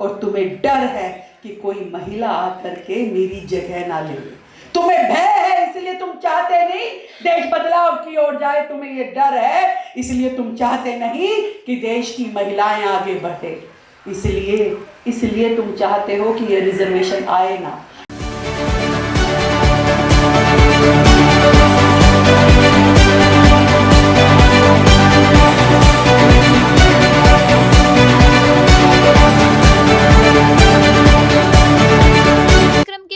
और तुम्हें डर है कि कोई महिला आकर के मेरी जगह ना ले। तुम्हें भय है इसलिए तुम चाहते नहीं देश बदलाव की ओर जाए, तुम्हें ये डर है इसलिए तुम चाहते नहीं कि देश की महिलाएं आगे बढ़े, इसलिए तुम चाहते हो कि ये रिजर्वेशन आए ना।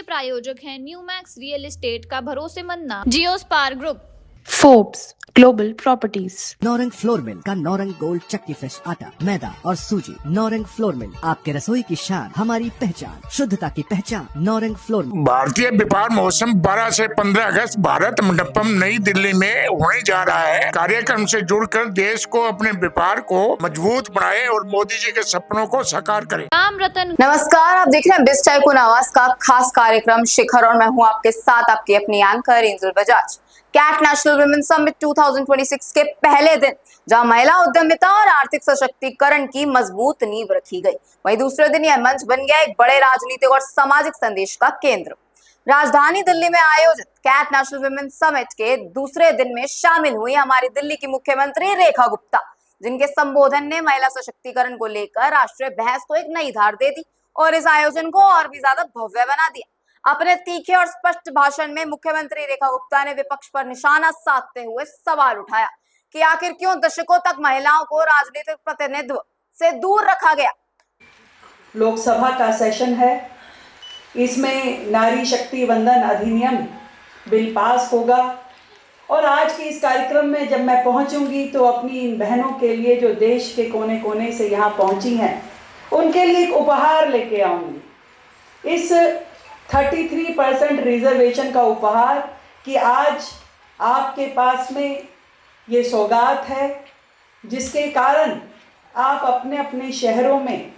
प्रायोजक हैं न्यू मैक्स रियल एस्टेट का भरोसेमंद नाम Geospar group, Forbes global properties. Naurang flour mill का नौरंग गोल्ड चक्की फ्रेश आटा, मैदा और सूजी। नौरंग फ्लोर मिल, आपके रसोई की शान, हमारी पहचान, शुद्धता की पहचान। नौरंग फ्लोर मिल। भारतीय व्यापार मौसम 12 से 15 अगस्त भारत मंडपम नई दिल्ली में होने जा रहा है। कार्यक्रम से जुड़कर देश को अपने व्यापार को मजबूत बनाए और मोदी जी के सपनों को साकार करें। राम रतन। नमस्कार, आप देख रहे हैं बिस टाइकून आवाज का खास कार्यक्रम शिखर और मैं हूं आपके साथ आपकी अपनी anchor Angel Bajaj. CAIT national women summit 2026 के पहले दिन जहां महिला उद्यमिता और आर्थिक सशक्तिकरण की मजबूत नींव रखी गई, वहीं दूसरे दिन यह मंच बन गया एक बड़े राजनीतिक और सामाजिक संदेश का केंद्र। राजधानी दिल्ली में आयोजित कैट नेशनल वुमेन समिट के दूसरे दिन में शामिल हुई हमारी दिल्ली की मुख्यमंत्री रेखा गुप्ता, जिनके संबोधन ने महिला सशक्तिकरण को लेकर राष्ट्रीय बहस को एक नई धार दे दी और इस आयोजन को और भी ज्यादा भव्य बना दिया। अपने तीखे और स्पष्ट भाषण में मुख्यमंत्री रेखा गुप्ता ने विपक्ष पर निशाना साधते हुए सवाल उठाया कि आखिर क्यों दशकों तक महिलाओं को राजनीतिक प्रतिनिधित्व से दूर रखा गया। लोकसभा का सेशन है, इसमें नारी शक्ति वंदन अधिनियम बिल पास होगा और आज के इस कार्यक्रम में जब मैं पहुंचूंगी तो अपनी इन बहनों के लिए जो देश के कोने कोने से यहाँ पहुंची हैं उनके लिए एक उपहार लेके आऊंगी। इस 33% रिजर्वेशन का उपहार कि आज आपके पास में ये सौगात है जिसके कारण आप अपने अपने शहरों में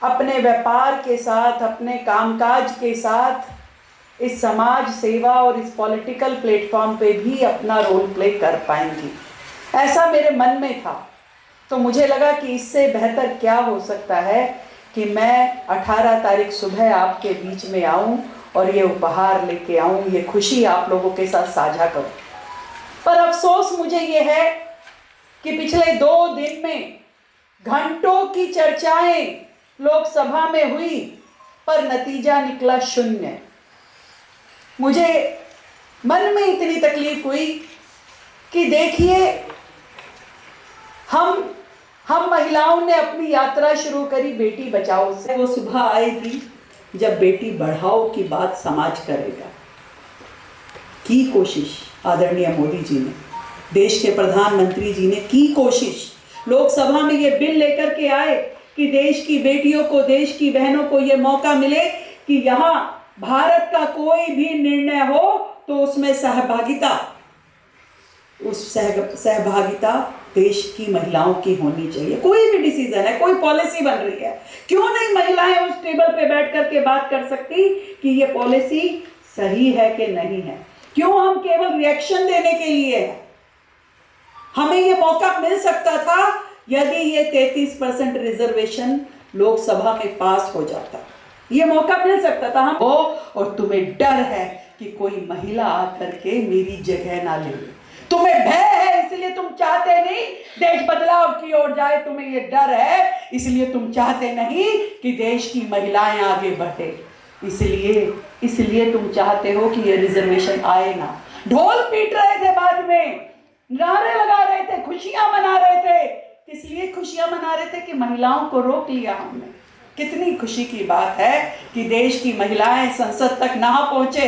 अपने व्यापार के साथ, अपने कामकाज के साथ इस समाज सेवा और इस पॉलिटिकल प्लेटफॉर्म पे भी अपना रोल प्ले कर पाएंगी। ऐसा मेरे मन में था, तो मुझे लगा कि इससे बेहतर क्या हो सकता है कि मैं 18 तारीख सुबह आपके बीच में आऊं और ये उपहार लेके आऊं, ये खुशी आप लोगों के साथ साझा करूं। पर अफसोस मुझे ये है कि पिछले 2 दिन में घंटों की चर्चाएं लोकसभा में हुई पर नतीजा निकला शून्य। मुझे मन में इतनी तकलीफ हुई कि देखिए हम महिलाओं ने अपनी यात्रा शुरू करी बेटी बचाओ से। वो सुबह आएगी जब बेटी बढ़ाओ की बात समाज करेगा। की कोशिश आदरणीय मोदी जी ने, देश के प्रधानमंत्री जी ने की कोशिश, लोकसभा में ये बिल लेकर के आए कि देश की बेटियों को, देश की बहनों को ये मौका मिले कि यहाँ भारत का कोई भी निर्णय हो तो उसमें सहभागिता देश की महिलाओं की होनी चाहिए। कोई भी डिसीजन है, कोई पॉलिसी बन रही है, क्यों नहीं महिलाएं उस टेबल पे बैठ करके बात कर सकती कि ये पॉलिसी सही है कि नहीं है? क्यों हम केवल रिएक्शन देने के लिए है? हमें ये मौका मिल सकता था यदि ये 33% रिजर्वेशन लोकसभा में पास हो जाता, ये मौका मिल सकता था हम। और तुम्हें डर है कि कोई महिला आकर के मेरी जगह ना ले। तुम्हें भय है इसलिए तुम चाहते नहीं देश बदलाव की ओर जाए, तुम्हें ये डर है इसलिए तुम चाहते नहीं कि देश की महिलाएं आगे बढ़े, इसलिए तुम चाहते हो कि ये रिजर्वेशन आए ना। ढोल पीट रहे थे, बाद में नारे लगा रहे थे, खुशियां मना रहे थे। किस लिए खुशियां मना रहे थे? कि महिलाओं को रोक लिया हमने। कितनी खुशी की बात है कि देश की महिलाएं संसद तक ना पहुंचे,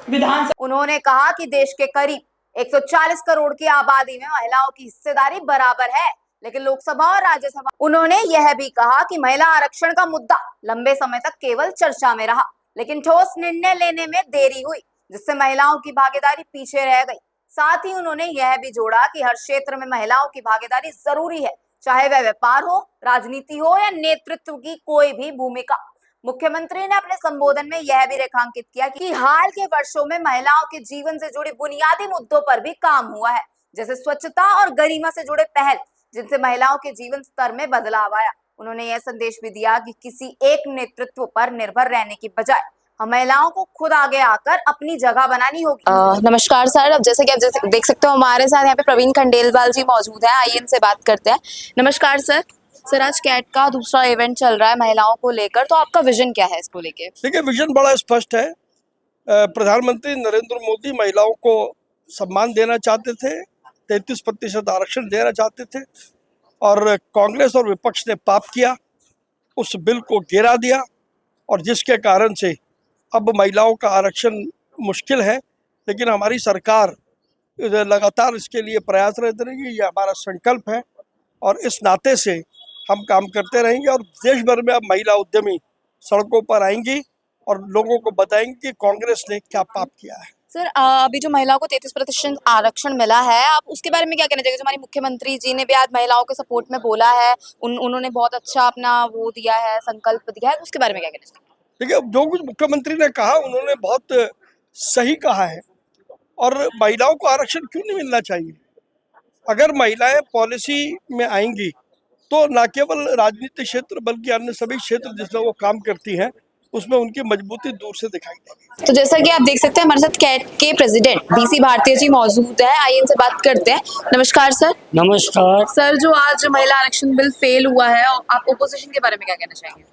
विधानसभा। उन्होंने कहा कि देश के करीब 140 करोड़ की आबादी में महिलाओं की हिस्सेदारी बराबर है, लेकिन लोकसभा और राज्यसभा। उन्होंने यह भी कहा कि महिला आरक्षण का मुद्दा लंबे समय तक केवल चर्चा में रहा, लेकिन ठोस निर्णय लेने में देरी हुई, जिससे महिलाओं की भागीदारी पीछे रह गई। साथ ही उन्होंने यह भी जोड़ा कि हर क्षेत्र में महिलाओं की भागीदारी जरूरी है, चाहे वह व्यापार हो, राजनीति हो या नेतृत्व की कोई भी भूमिका। मुख्यमंत्री ने अपने संबोधन में यह भी रेखांकित किया कि हाल के वर्षों में महिलाओं के जीवन से जुड़े बुनियादी मुद्दों पर भी काम हुआ है, जैसे स्वच्छता और गरिमा से जुड़े पहल, जिनसे महिलाओं के जीवन स्तर में बदलाव आया। उन्होंने यह संदेश भी दिया कि किसी एक नेतृत्व पर निर्भर रहने की बजाय हम महिलाओं को खुद आगे आकर अपनी जगह बनानी होगी। नमस्कार सर, अब जैसे कि आप देख सकते हो हमारे साथ यहाँ पे प्रवीण खंडेलवाल जी मौजूद हैं। आइए इनसे बात करते हैं। नमस्कार सर। सर, आज कैट का दूसरा इवेंट चल रहा है महिलाओं को लेकर, तो आपका विजन क्या है इसको लेके? देखिए, विजन बड़ा स्पष्ट है। प्रधानमंत्री नरेंद्र मोदी महिलाओं को सम्मान देना चाहते थे, 33% आरक्षण देना चाहते थे, और कांग्रेस और विपक्ष ने पाप किया, उस बिल को गिरा दिया, और जिसके कारण से अब महिलाओं का आरक्षण मुश्किल है। लेकिन हमारी सरकार लगातार इसके लिए प्रयासरत रहेगी, ये हमारा संकल्प है, और इस नाते से हम काम करते रहेंगे। और देश भर में अब महिला उद्यमी सड़कों पर आएंगी और लोगों को बताएंगे कि कांग्रेस ने क्या पाप किया है। सर, अभी जो महिलाओं को 33% आरक्षण मिला है, आप उसके बारे में क्या कहना चाहिए? जो हमारी मुख्यमंत्री जी ने भी आज महिलाओं के सपोर्ट में बोला है, उन्होंने बहुत अच्छा अपना वो दिया है, संकल्प दिया है, उसके बारे में क्या कहना चाहिए? देखिए, जो कुछ मुख्यमंत्री ने कहा उन्होंने बहुत सही कहा है। और महिलाओं को आरक्षण क्यों नहीं मिलना चाहिए? अगर महिलाएं पॉलिसी में आएंगी तो न केवल राजनीतिक क्षेत्र बल्कि अन्य सभी क्षेत्र जिसमें वो काम करती हैं उसमें उनकी मजबूती दूर से दिखाई देगी। तो जैसा कि आप देख सकते हैं हमारे साथ कैट के प्रेसिडेंट बीसी भारतीय जी मौजूद है। आइए इनसे बात करते हैं। नमस्कार सर। नमस्कार सर, जो आज महिला आरक्षण बिल फेल हुआ है, आप ओपोजिशन के बारे में क्या कहना चाहेंगे?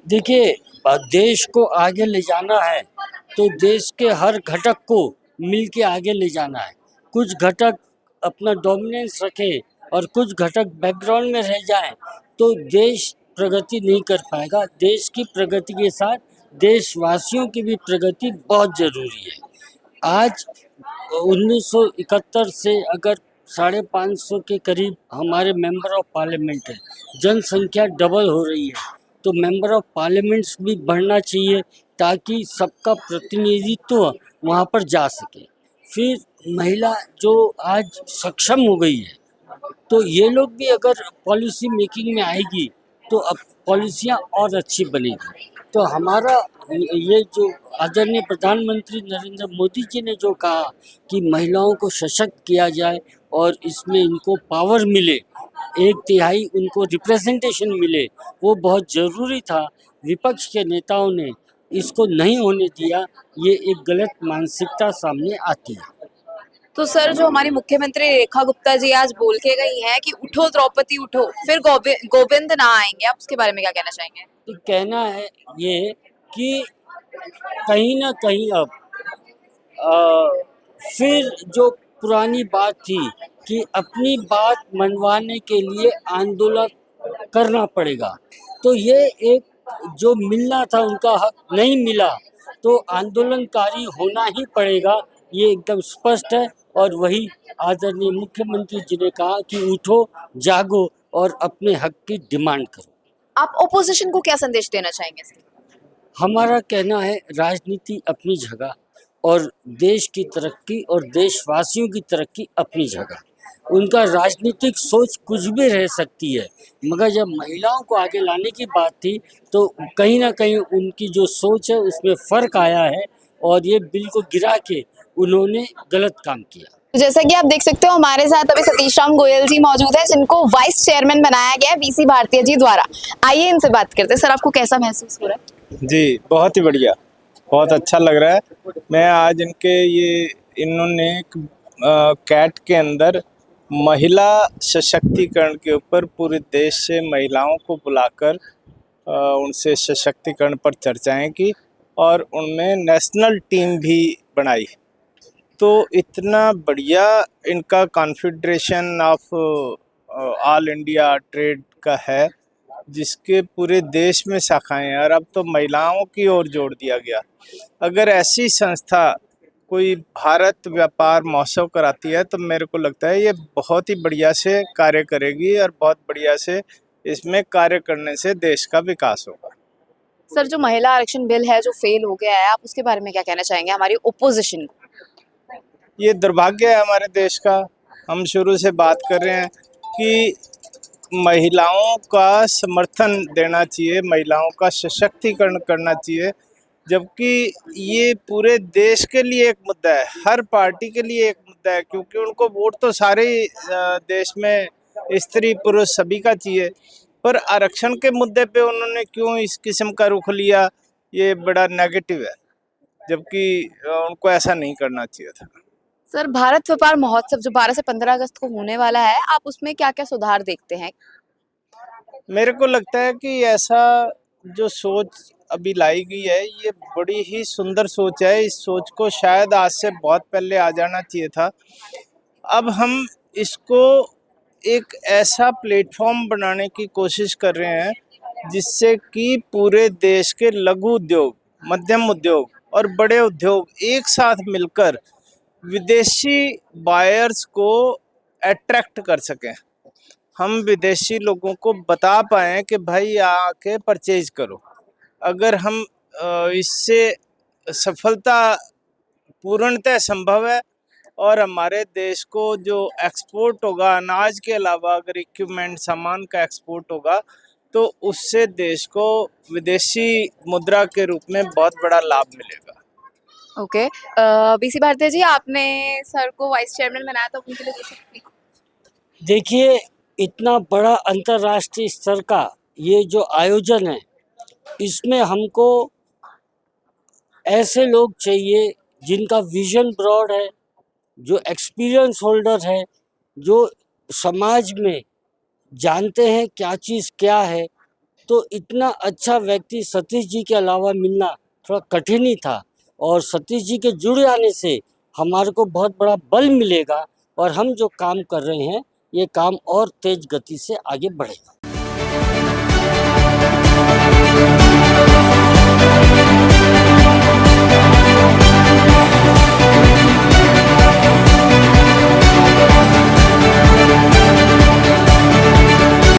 देखिए, देश को आगे ले जाना है तो देश के हर घटक को मिल के आगे ले जाना है। कुछ घटक अपना डोमिनेंस रखें और कुछ घटक बैकग्राउंड में रह जाएं तो देश प्रगति नहीं कर पाएगा। देश की प्रगति के साथ देशवासियों की भी प्रगति बहुत ज़रूरी है। आज 1971 से अगर 550 के करीब हमारे मेंबर ऑफ पार्लियामेंट है, जनसंख्या डबल हो रही है, तो मेंबर ऑफ पार्लियामेंट्स भी बढ़ना चाहिए ताकि सबका प्रतिनिधित्व वहाँ पर जा सके। फिर महिला जो आज सक्षम हो गई है तो ये लोग भी अगर पॉलिसी मेकिंग में आएगी तो अब पॉलिसियाँ और अच्छी बनेगी। तो हमारा ये जो आदरणीय प्रधानमंत्री नरेंद्र मोदी जी ने जो कहा कि महिलाओं को सशक्त किया जाए और इसमें इनको पावर मिले, 1/3 उनको रिप्रेजेंटेशन मिले, वो बहुत ज़रूरी था। विपक्ष के नेताओं ने इसको नहीं होने दिया, ये एक गलत मानसिकता सामने आती है। तो सर, जो हमारी मुख्यमंत्री रेखा गुप्ता जी आज बोल के गई हैं कि उठो द्रौपदी उठो, फिर गोविंद ना आएंगे, आप उसके बारे में क्या कहना चाहेंगे? तो कहना है ये कि कहीं ना कहीं अब फिर जो पुरानी बात थी कि अपनी बात मनवाने के लिए आंदोलन करना पड़ेगा, तो ये एक जो मिलना था उनका हक नहीं मिला तो आंदोलनकारी होना ही पड़ेगा, ये एकदम स्पष्ट है। और वही आदरणीय मुख्यमंत्री जी ने कहा कि उठो, जागो और अपने हक की डिमांड करो। आप ओपोजिशन को क्या संदेश देना चाहेंगे इसके? हमारा कहना है राजनीति अपनी जगह और देश की तरक्की और देशवासियों की तरक्की अपनी जगह। उनका राजनीतिक सोच कुछ भी रह सकती है, मगर जब महिलाओं को आगे लाने की बात थी तो कहीं ना कहीं उनकी जो सोच है उसमें फ़र्क आया है और ये बिल को गिरा के उन्होंने गलत काम किया। जैसा कि आप देख सकते हो हमारे साथ अभी सतीश राम गोयल जी मौजूद है, जिनको वाइस चेयरमैन बनाया गया है बीसी भारतीय जी द्वारा। आइए इनसे बात करते हैं। सर, आपको कैसा महसूस हो रहा है? जी, बहुत ही बढ़िया, बहुत अच्छा लग रहा है। मैं आज इन्होंने एक कैट के अंदर महिला सशक्तिकरण के ऊपर पूरे देश से महिलाओं को बुलाकर उनसे सशक्तिकरण पर चर्चाएं की और उनमें नेशनल टीम भी बनाई। तो इतना बढ़िया इनका confederation of all India trade का है जिसके पूरे देश में शाखाएं हैं और अब तो महिलाओं की ओर जोड़ दिया गया। अगर ऐसी संस्था कोई भारत व्यापार महोत्सव कराती है तो मेरे को लगता है ये बहुत ही बढ़िया से कार्य करेगी और बहुत बढ़िया से इसमें कार्य करने से देश का विकास होगा। सर, जो महिला आरक्षण बिल है जो फेल हो गया है, आप उसके बारे में क्या कहना चाहेंगे हमारी ओपोजिशन को? ये दुर्भाग्य है हमारे देश का। हम शुरू से बात कर रहे हैं कि महिलाओं का समर्थन देना चाहिए, महिलाओं का सशक्तिकरण करना चाहिए, जबकि ये पूरे देश के लिए एक मुद्दा है, हर पार्टी के लिए एक मुद्दा है, क्योंकि उनको वोट तो सारे देश में स्त्री पुरुष सभी का चाहिए। पर आरक्षण के मुद्दे पे उन्होंने क्यों इस किस्म का रुख लिया, ये बड़ा नेगेटिव है, जबकि उनको ऐसा नहीं करना चाहिए था। सर, भारत व्यापार महोत्सव जो 12 से 15 अगस्त को होने वाला है, आप उसमें क्या क्या सुधार देखते हैं? मेरे को लगता है कि ऐसा जो सोच अभी लाई गई है, ये बड़ी ही सुंदर सोच है। इस सोच को शायद आज से बहुत पहले आ जाना चाहिए था। अब हम इसको एक ऐसा प्लेटफॉर्म बनाने की कोशिश कर रहे हैं जिससे कि पूरे देश के लघु उद्योग, मध्यम उद्योग और बड़े उद्योग एक साथ मिलकर विदेशी बायर्स को अट्रैक्ट कर सकें। हम विदेशी लोगों को बता पाएँ कि भाई आके परचेज करो। अगर हम इससे सफलता पूर्णतः संभव है और हमारे देश को जो एक्सपोर्ट होगा, अनाज के अलावा अगर इक्विपमेंट सामान का एक्सपोर्ट होगा, तो उससे देश को विदेशी मुद्रा के रूप में बहुत बड़ा लाभ मिलेगा। ओके, बीसी भारती जी, आपने सर को वाइस चेयरमैन बनाया था, उनके लिए कुछ? देखिए, इतना बड़ा अंतर्राष्ट्रीय स्तर का ये जो आयोजन है, इसमें हमको ऐसे लोग चाहिए जिनका विजन ब्रॉड है, जो एक्सपीरियंस होल्डर है, जो समाज में जानते हैं क्या चीज़ क्या है। तो इतना अच्छा व्यक्ति सतीश जी के अलावा मिलना थोड़ा कठिन ही था, और सतीश जी के जुड़ जाने से हमारे को बहुत बड़ा बल मिलेगा और हम जो काम कर रहे हैं ये काम और तेज गति से आगे बढ़ेगा।